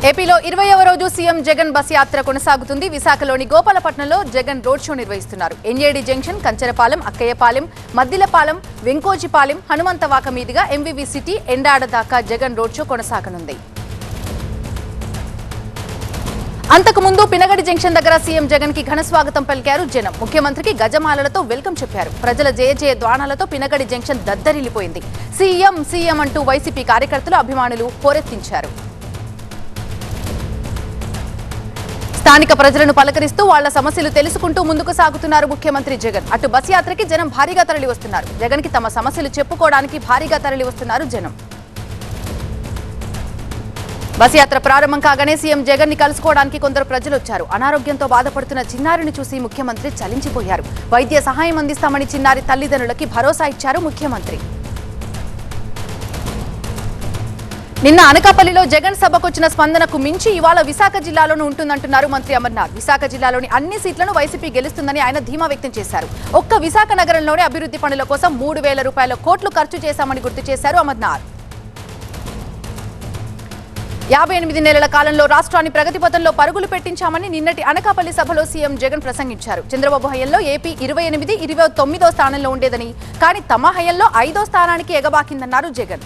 ఏపీలో 20వ రోజు CM Jagan bus యాత్ర కొనసాగుతుంది. విశాఖలోని గోపాలపట్నంలో జగన్ రోడ్ షో నిర్వహిస్తున్నారు. ఎన్ఏడి జంక్షన్, కంచరపాలెం, అక్కయ్యపాలెం, మద్దిలపాలెం, వెంకోజిపాలెం, హనుమంతవాక మీదుగా ఎంవీవీ సిటీ, ఎండాడ దాకా జగన్ రోడ్ షో కొనసాగనుంది. అంతకుముందు పినగడి జంక్షన్ దగ్గర సీఎం జగన్ కి ఘన స్వాగతం పలికారు జనం. ముఖ్యమంత్రికి గజమాలలతో వెల్కమ్ చెప్పారు. ప్రజల జయ ద్వానాలతో పినగడి జంక్షన్ దద్దరిల్లిపోయింది. సీఎం సీఎం అంటూ వైసీపీ కార్యకర్తలు, అభిమానులు హోరెత్తించారు. స్థానిక ప్రజలను పలకరిస్తూ వాళ్ల సమస్యలు తెలుసుకుంటూ ముందుకు సాగుతున్నారు ముఖ్యమంత్రి జగన్. అటు బస్ యాత్రకి జనం భారీగా తరలి వస్తున్నారు. జగన్ కి తమ సమస్యలు చెప్పుకోవడానికి భారీగా తరలి వస్తున్నారు జనం. బస్ యాత్ర ప్రారంభం కాగానే సీఎం జగన్ ని కలుసుకోవడానికి కొందరు ప్రజలు వచ్చారు. అనారోగ్యంతో బాధపడుతున్న చిన్నారిని చూసి ముఖ్యమంత్రి చలించిపోయారు. వైద్య సహాయం అందిస్తామని చిన్నారి తల్లిదండ్రులకి భరోసా ఇచ్చారు ముఖ్యమంత్రి. నిన్న అనకాపల్లిలో జగన్ సభకొచ్చిన స్పందనకు మించి ఇవాళ విశాఖ జిల్లాలోనూ ఉంటుందంటున్నారు మంత్రి అమర్నాథ్. విశాఖ జిల్లాలోని అన్ని సీట్లను వైసీపీ గెలుస్తుందని ఆయన ధీమా వ్యక్తం చేశారు. ఒక్క విశాఖ నగరంలోనే అభివృద్ధి పనుల కోసం 3,000 రూపాయల కోట్లు ఖర్చు చేశామని గుర్తు చేశారు అమర్నాథ్. 58 నెలల కాలంలో రాష్ట్రాన్ని ప్రగతి పథంలో పరుగులు పెట్టించామని నిన్నటి అనకాపల్లి సభలో సీఎం జగన్ ప్రసంగించారు. చంద్రబాబు హయంలో ఏపీ 28, 29వ స్థానంలో ఉండేదని, కానీ తమ హయంలో 5వ స్థానానికి ఎగబాకిందన్నారు జగన్.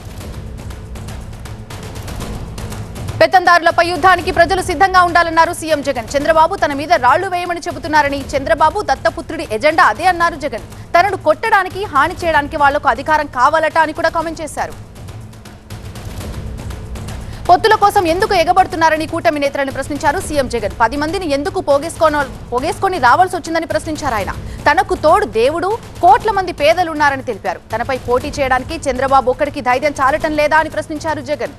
పెత్తందారులపై యుద్ధానికి ప్రజలు సిద్ధంగా ఉండాలన్నారు సీఎం జగన్. చంద్రబాబు తన మీద రాళ్లు వేయమని చెబుతున్నారని, చంద్రబాబు దత్తపుత్రుడి ఎజెండా అదే అన్నారు జగన్. తనను కొట్టడానికి, హాని చేయడానికి వాళ్లకు అధికారం కావాలట అని కూడా కామెంట్ చేశారు. పొత్తుల కోసం ఎందుకు ఎగబడుతున్నారని కూటమి నేతలను ప్రశ్నించారు సీఎం జగన్. 10 మందిని ఎందుకు పోగేసుకొని రావాల్సి వచ్చిందని ప్రశ్నించారు ఆయన. తనకు తోడు దేవుడు, కోట్ల మంది పేదలున్నారని తెలిపారు. తనపై పోటీ చేయడానికి చంద్రబాబు ఒక్కడికి ధైర్యం చాలటం లేదా అని ప్రశ్నించారు జగన్.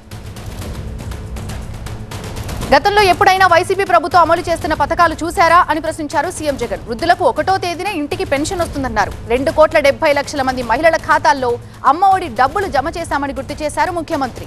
గతంలో ఎప్పుడైనా వైసీపీ ప్రభుత్వం అమలు చేస్తున్న పథకాలు చూశారా అని ప్రశ్నించారు సీఎం జగన్. వృద్ధులకు 1వ తేదీనే ఇంటికి పెన్షన్ వస్తుందన్నారు. 2,70,00,000 మంది మహిళల ఖాతాల్లో అమ్మఒడి డబ్బులు జమ చేశామని గుర్తు చేశారు ముఖ్యమంత్రి.